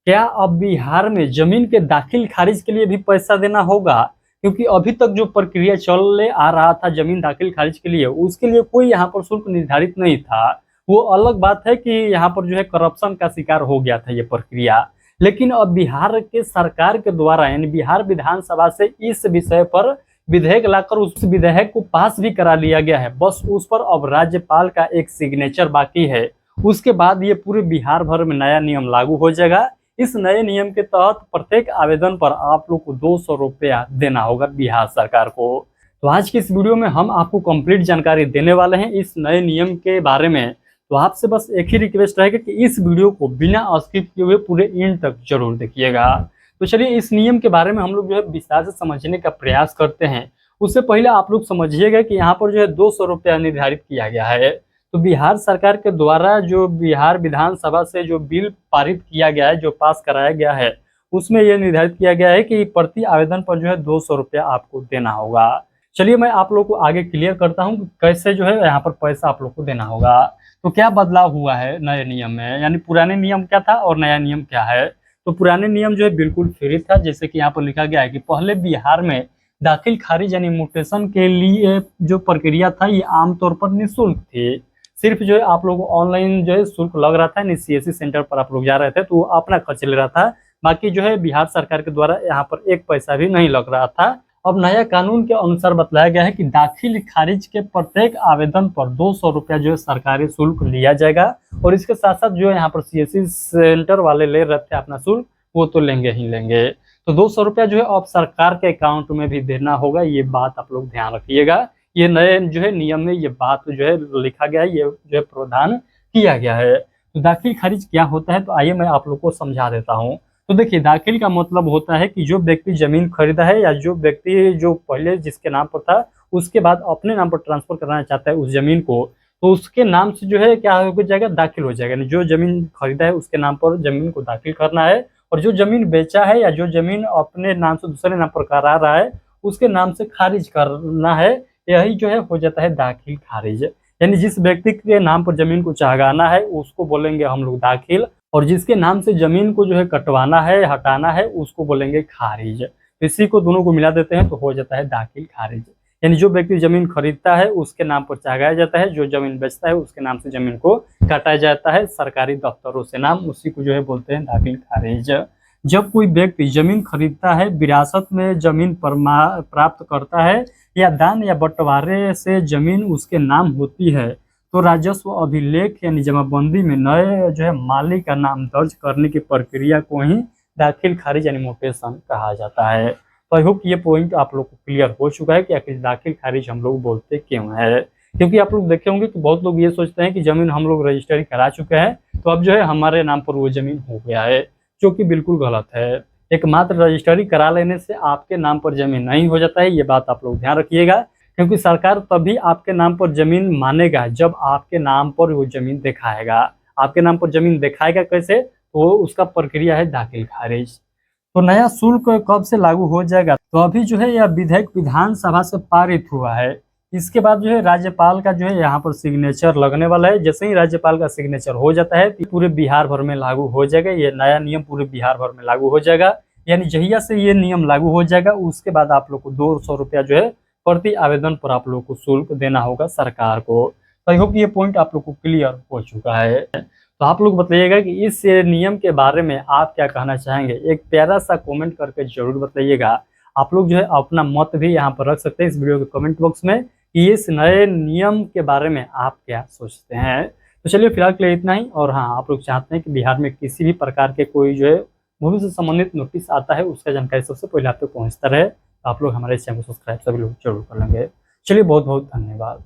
क्या अब बिहार में जमीन के दाखिल खारिज के लिए भी पैसा देना होगा? क्योंकि अभी तक जो प्रक्रिया चल आ रहा था जमीन दाखिल खारिज के लिए, उसके लिए कोई यहाँ पर शुल्क निर्धारित नहीं था। वो अलग बात है कि यहाँ पर जो है करप्शन का शिकार हो गया था ये प्रक्रिया। लेकिन अब बिहार के सरकार के द्वारा यानी बिहार विधानसभा से इस विषय पर विधेयक लाकर उस विधेयक को पास भी करा लिया गया है। बस उस पर अब राज्यपाल का एक सिग्नेचर बाकी है। उसके बाद ये पूरे बिहार भर में नया नियम लागू हो जाएगा। इस नए नियम के तहत प्रत्येक आवेदन पर आप लोग को 200 रुपया देना होगा बिहार सरकार को। तो आज की इस वीडियो में हम आपको कंप्लीट जानकारी देने वाले हैं इस नए नियम के बारे में। तो आपसे बस एक ही रिक्वेस्ट रहेगा कि इस वीडियो को बिना स्किप किए हुए पूरे एंड तक जरूर देखिएगा। तो चलिए इस नियम के बारे में हम लोग जो है विस्तार से समझने का प्रयास करते हैं। उससे पहले आप लोग समझिएगा कि यहाँ पर जो है 200 रुपया निर्धारित किया गया है। तो बिहार सरकार के द्वारा जो बिहार विधानसभा से जो बिल पारित किया गया है, जो पास कराया गया है, उसमें यह निर्धारित किया गया है कि प्रति आवेदन पर जो है 200 रुपया आपको देना होगा। चलिए मैं आप लोग को आगे क्लियर करता हूँ कि कैसे जो है यहाँ पर पैसा आप लोग को देना होगा। तो क्या बदलाव हुआ है नए नियम में, यानी पुराने नियम क्या था और नया नियम क्या है। तो पुराने नियम जो है बिल्कुल फ्री था, जैसे कि यहाँ पर लिखा गया है कि पहले बिहार में दाखिल खारिज यानी म्यूटेशन के लिए जो प्रक्रिया था ये आमतौर पर निःशुल्क थी। सिर्फ जो है आप लोग ऑनलाइन जो है शुल्क लग रहा था, यानी सीएससी सेंटर पर आप लोग जा रहे थे तो वो अपना खर्च ले रहा था। बाकी जो है बिहार सरकार के द्वारा यहाँ पर एक पैसा भी नहीं लग रहा था। अब नया कानून के अनुसार बतलाया गया है कि दाखिल खारिज के प्रत्येक आवेदन पर 200 रुपया जो है सरकारी शुल्क लिया जाएगा। और इसके साथ साथ जो है यहाँ पर सीएससी सेंटर वाले ले रहे थे अपना शुल्क, वो तो लेंगे ही लेंगे। तो 200 रुपया जो है अब सरकार के अकाउंट में भी देना होगा, ये बात आप लोग ध्यान रखिएगा। ये नए जो है नियम में ये बात जो है लिखा गया है, ये जो है प्रावधान किया गया है। तो दाखिल खारिज क्या होता है, तो आइए मैं आप लोग को समझा देता हूँ। तो देखिए दाखिल का मतलब होता है कि जो व्यक्ति जमीन खरीदा है या जो व्यक्ति जो पहले जिसके नाम पर था उसके बाद अपने नाम पर ट्रांसफर कराना चाहता है उस जमीन को, तो उसके नाम से जो है क्या हो जाएगा, दाखिल हो जाएगा। जो जमीन खरीदा है उसके नाम पर जमीन को दाखिल करना है, और जो जमीन बेचा है या जो जमीन अपने नाम से दूसरे नाम पर करा रहा है उसके नाम से खारिज करना है। यही जो है हो जाता है दाखिल खारिज। यानी जिस व्यक्ति के नाम पर जमीन को चाहगाना है उसको बोलेंगे हम लोग दाखिल, और जिसके नाम से जमीन को जो है कटवाना है हटाना है उसको बोलेंगे खारिज। इसी को दोनों को मिला देते हैं तो हो जाता है दाखिल खारिज। यानी जो व्यक्ति जमीन खरीदता है उसके नाम पर चाहगाया जाता है, जो जमीन बेचता है उसके नाम से जमीन को काटा जाता है सरकारी दफ्तरों से नाम, उसी को जो है बोलते हैं दाखिल खारिज। जब कोई व्यक्ति जमीन खरीदता है, विरासत में जमीन प्राप्त करता है या दान या बंटवारे से जमीन उसके नाम होती है, तो राजस्व अभिलेख यानी जमाबंदी में नए जो है मालिक का नाम दर्ज करने की प्रक्रिया को ही दाखिल खारिज यानी म्यूटेशन कहा जाता है। तो आई होप ये पॉइंट आप लोग को क्लियर हो चुका है कि आखिर दाखिल खारिज हम लोग बोलते क्यों है। क्योंकि आप लोग देखे होंगे कि बहुत लोग ये सोचते हैं कि जमीन हम लोग रजिस्ट्री करा चुके हैं तो अब जो है हमारे नाम पर वो जमीन हो गया है, जो कि बिल्कुल गलत है। एकमात्र रजिस्ट्री करा लेने से आपके नाम पर जमीन नहीं हो जाता है, ये बात आप लोग ध्यान रखिएगा। क्योंकि सरकार तभी आपके नाम पर जमीन मानेगा जब आपके नाम पर वो जमीन दिखाएगा। आपके नाम पर जमीन दिखाएगा कैसे, तो उसका प्रक्रिया है दाखिल खारिज। तो नया शुल्क कब से लागू हो जाएगा, तो अभी जो है यह विधेयक विधानसभा से पारित हुआ है। इसके बाद जो है राज्यपाल का जो है यहाँ पर सिग्नेचर लगने वाला है। जैसे ही राज्यपाल का सिग्नेचर हो जाता है तो पूरे बिहार भर में लागू हो जाएगा। ये नया नियम पूरे बिहार भर में लागू हो जाएगा। यानी जहिया से ये नियम लागू हो जाएगा उसके बाद आप लोग को 200 रुपया जो है प्रति आवेदन पर आप लोग को शुल्क देना होगा सरकार को। तो आई होप ये पॉइंट आप लोग को क्लियर हो चुका है। तो आप लोग बताइएगा कि इस नियम के बारे में आप क्या कहना चाहेंगे, एक प्यारा सा कमेंट करके जरूर बताइएगा। आप लोग जो है अपना मत भी यहाँ पर रख सकते हैं इस वीडियो के कमेंट बॉक्स में कि इस नए नियम के बारे में आप क्या सोचते हैं। तो चलिए फिलहाल के लिए इतना ही। और हाँ, आप लोग चाहते हैं कि बिहार में किसी भी प्रकार के कोई जो है मूवी से संबंधित नोटिस आता है उसका जानकारी सबसे पहले आप तक पहुँचता रहे, तो आप लोग हमारे चैनल को सब्सक्राइब सभी लोग जरूर कर लेंगे। चलिए बहुत बहुत धन्यवाद।